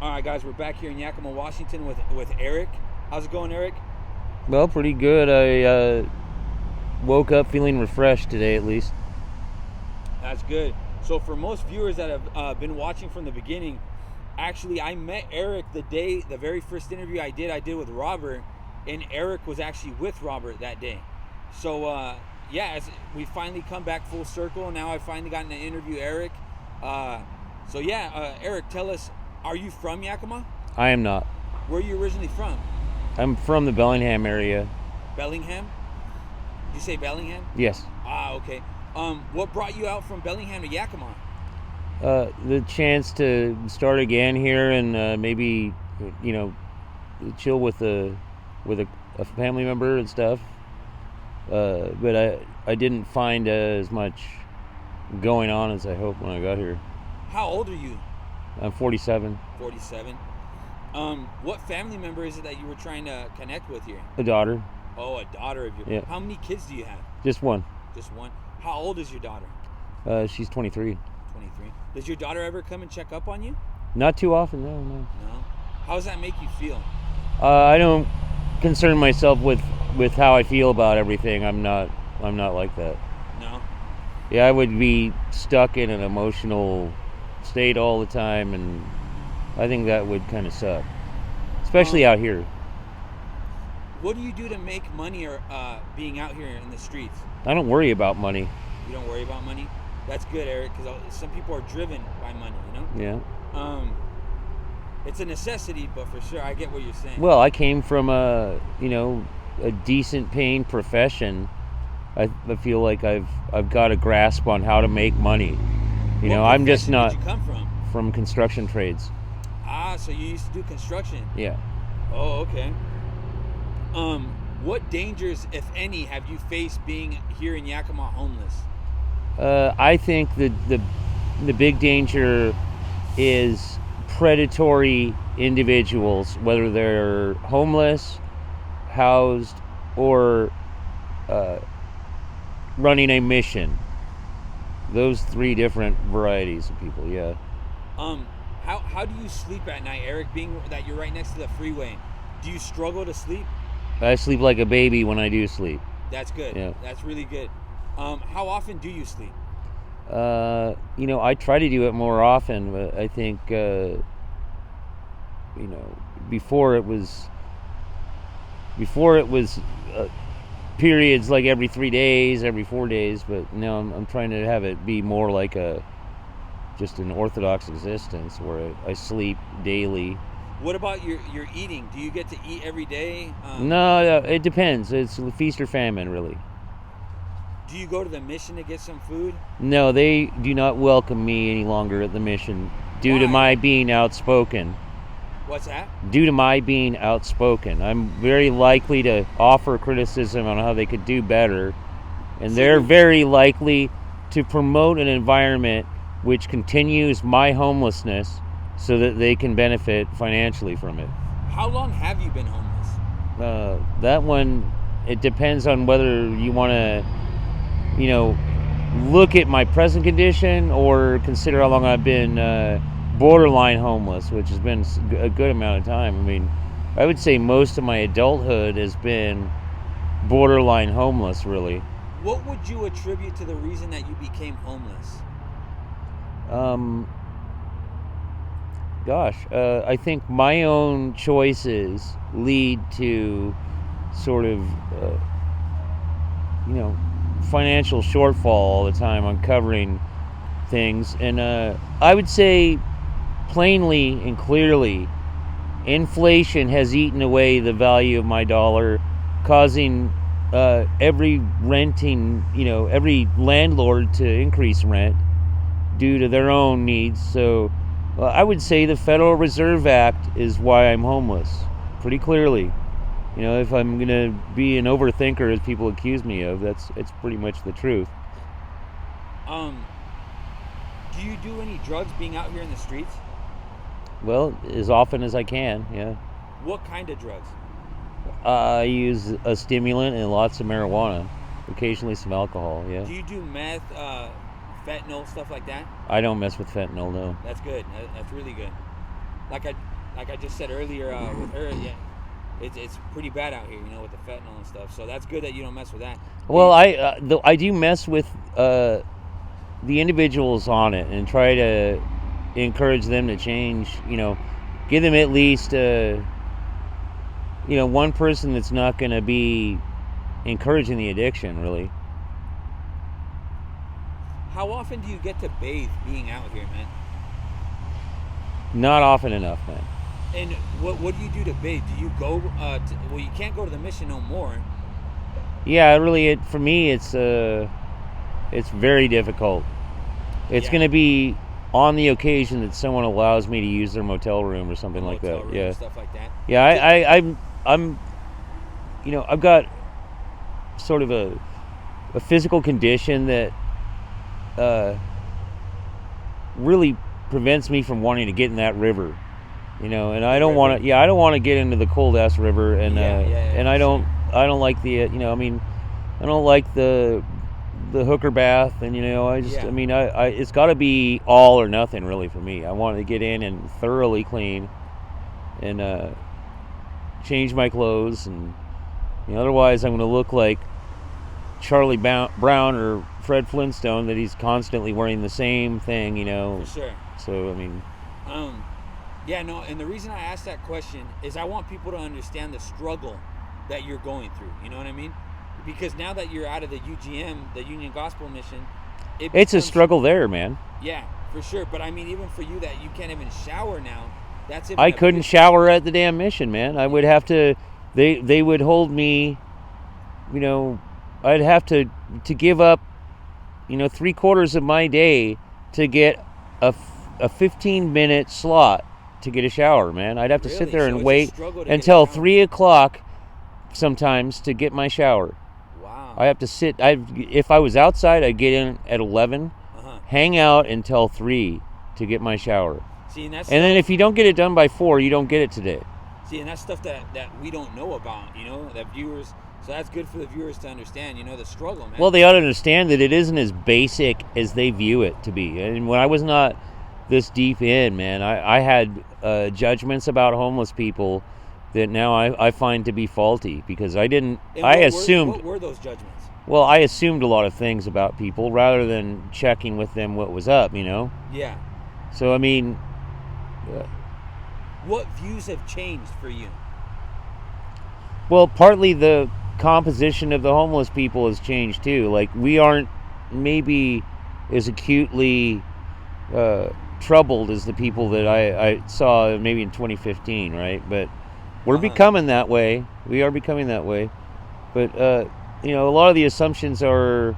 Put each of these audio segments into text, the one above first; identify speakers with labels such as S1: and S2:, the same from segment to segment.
S1: All right, guys, we're back here in Yakima, Washington with Eric. How's it going, Eric?
S2: Well, pretty good. I woke up feeling refreshed today, at least.
S1: That's good. So for most viewers that have been watching from the beginning, actually, I met Eric the very first interview I did with Robert, and Eric was actually with Robert that day. So yeah, as we finally come back full circle, now I've finally gotten to interview Eric. So yeah, Eric, tell us, are you from Yakima?
S2: I am not.
S1: Where are you originally from?
S2: I'm from the Bellingham area.
S1: Bellingham? Did you say Bellingham?
S2: Yes.
S1: Ah, okay. What brought you out from Bellingham to Yakima?
S2: The chance to start again here and maybe, chill with a family member and stuff. But I didn't find as much going on as I hoped when I got here.
S1: How old are you?
S2: I'm 47.
S1: 47. What family member is it that you were trying to connect with here?
S2: A daughter.
S1: Oh, a daughter of yours.
S2: Yeah.
S1: How many kids do you have?
S2: Just one.
S1: Just one. How old is your daughter?
S2: She's 23.
S1: 23. Does your daughter ever come and check up on you?
S2: Not too often, no.
S1: No. How does that make you feel?
S2: I don't concern myself with how I feel about everything. I'm not like that.
S1: No.
S2: Yeah, I would be stuck in an emotional state all the time, and I think that would kind of suck, especially out here.
S1: What do you do to make money or being out here in the streets?
S2: I don't worry about money.
S1: You don't worry about money? That's good, Eric, because some people are driven by money,
S2: Yeah.
S1: It's a necessity, but for sure, I get what you're saying.
S2: Well, I came from a decent paying profession. I feel like I've got a grasp on how to make money. I'm just not
S1: Where did you come
S2: from construction trades.
S1: Ah, so you used to do construction.
S2: Yeah.
S1: Oh, okay. What dangers, if any, have you faced being here in Yakima homeless?
S2: I think the big danger is predatory individuals, whether they're homeless, housed, or running a mission. Those three different varieties of people, yeah.
S1: How do you sleep at night, Eric, being that you're right next to the freeway? Do you struggle to sleep?
S2: I sleep like a baby when I do sleep.
S1: That's good.
S2: Yeah.
S1: That's really good. How often do you sleep?
S2: I try to do it more often, but I think, before it was periods like every 3 days, every 4 days, but now I'm trying to have it be more like just an orthodox existence where I sleep daily.
S1: What about your eating? Do you get to eat every day?
S2: No, it depends. It's feast or famine, really.
S1: Do you go to the mission to get some food?
S2: No, they do not welcome me any longer at the mission due to my being outspoken.
S1: What's that?
S2: Due to my being outspoken. I'm very likely to offer criticism on how they could do better, and they're very likely to promote an environment which continues my homelessness so that they can benefit financially from it.
S1: How long have you been homeless?
S2: That one, it depends on whether you want to, look at my present condition or consider how long I've been borderline homeless, which has been a good amount of time. I mean, I would say most of my adulthood has been borderline homeless, really.
S1: What would you attribute to the reason that you became homeless?
S2: I think my own choices lead to sort of, financial shortfall all the time on covering things. And I would say plainly and clearly, inflation has eaten away the value of my dollar, causing every landlord to increase rent due to their own needs. So I would say the Federal Reserve Act is why I'm homeless, pretty clearly. If I'm going to be an overthinker, as people accuse me of, it's pretty much the truth.
S1: Do you do any drugs being out here in the streets?
S2: Well, as often as I can, yeah.
S1: What kind of drugs?
S2: I use a stimulant and lots of marijuana, occasionally some alcohol, yeah.
S1: Do you do meth, fentanyl, stuff like that?
S2: I don't mess with fentanyl, no.
S1: That's good. That's really good. like I just said earlier with her, yeah, it's pretty bad out here, you know, with the fentanyl and stuff. So that's good that you don't mess with that.
S2: Well, I do mess with the individuals on it and try to encourage them to change. You know, give them at least one person that's not going to be encouraging the addiction, really.
S1: How often do you get to bathe being out here, man?
S2: Not often enough, man.
S1: And what do you do to bathe? Do you go well, you can't go to the mission no more.
S2: Yeah, really, for me, it's very difficult. It's going to be on the occasion that someone allows me to use their motel room or something like that.
S1: Room,
S2: yeah,
S1: stuff like that.
S2: Yeah, I'm I've got sort of a physical condition that really prevents me from wanting to get in that river, and I don't want to. Yeah, I don't want to get into the cold ass river, and and I don't like the. I don't like the hooker bath, and I just.
S1: Yeah.
S2: I mean, I it's got to be all or nothing really for me. I want to get in and thoroughly clean, and change my clothes, and otherwise I'm going to look like Charlie Brown or Fred Flintstone, that he's constantly wearing the same thing,
S1: For sure.
S2: So, I mean...
S1: yeah, no, and the reason I asked that question is I want people to understand the struggle that you're going through, you know what I mean? Because now that you're out of the UGM, the Union Gospel Mission...
S2: It's a struggle there, man.
S1: Yeah, for sure, but I mean, even for you that you can't even shower now, that's...
S2: I couldn't shower at the damn mission, man. I would have to... They would hold me, I'd have to give up, 3/4 of my day to get a 15-minute slot to get a shower, man. I'd have to sit there and wait until 3 o'clock sometimes to get my shower.
S1: Wow.
S2: I have to sit. If I was outside, I'd get in at 11, hang out until 3 to get my shower.
S1: See, and
S2: then if you don't get it done by 4, you don't get it today.
S1: See, and that's stuff that we don't know about, that viewers... So that's good for the viewers to understand, the struggle, man.
S2: Well, they ought to understand that it isn't as basic as they view it to be. And when I was not this deep in, man, I had judgments about homeless people that now I find to be faulty, because I didn't...
S1: What were those judgments?
S2: Well, I assumed a lot of things about people rather than checking with them what was up,
S1: Yeah.
S2: So, I mean...
S1: what views have changed for you?
S2: Well, partly the composition of the homeless people has changed too. Like, we aren't maybe as acutely troubled as the people that I saw maybe in 2015, right? But we're becoming that way. We are becoming that way. But a lot of the assumptions are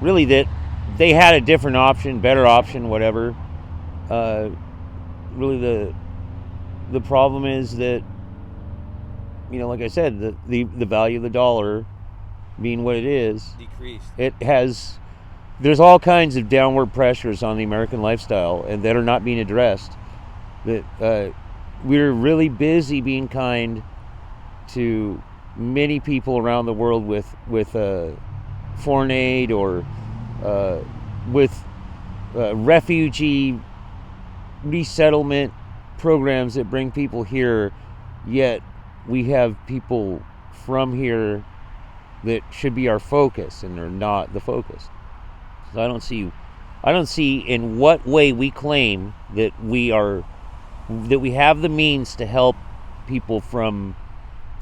S2: really that they had a different option, better option, whatever. Really, the problem is that, like I said, the value of the dollar being what it is,
S1: decreased.
S2: There's all kinds of downward pressures on the American lifestyle, and that are not being addressed. That we're really busy being kind to many people around the world with foreign aid or with refugee resettlement programs that bring people here, yet we have people from here that should be our focus, and they're not the focus. So I don't see in what way we claim that we have the means to help people from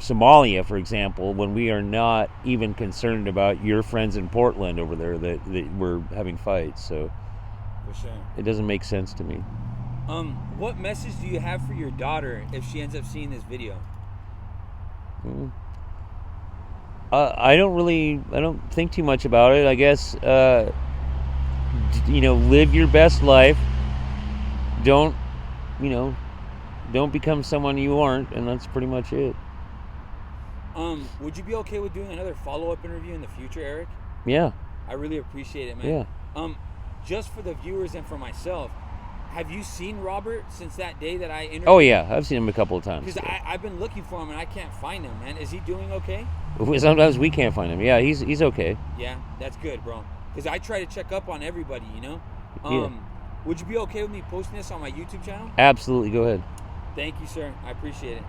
S2: Somalia, for example, when we are not even concerned about your friends in Portland over there that we're having fights. So
S1: for sure,
S2: it doesn't make sense to me.
S1: What message do you have for your daughter if she ends up seeing this video?
S2: I don't think too much about it. I guess, live your best life. Don't become someone you aren't, and that's pretty much it.
S1: Would you be okay with doing another follow-up interview in the future, Eric?
S2: Yeah.
S1: I really appreciate it, man.
S2: Yeah.
S1: Just for the viewers and for myself, have you seen Robert since that day that I interviewed?
S2: Oh, yeah. I've seen him a couple of times.
S1: Because I've been looking for him and I can't find him, man. Is he doing okay?
S2: Sometimes we can't find him. Yeah, he's okay.
S1: Yeah, that's good, bro. Because I try to check up on everybody,
S2: Yeah.
S1: Would you be okay with me posting this on my YouTube channel?
S2: Absolutely, go ahead.
S1: Thank you, sir. I appreciate it.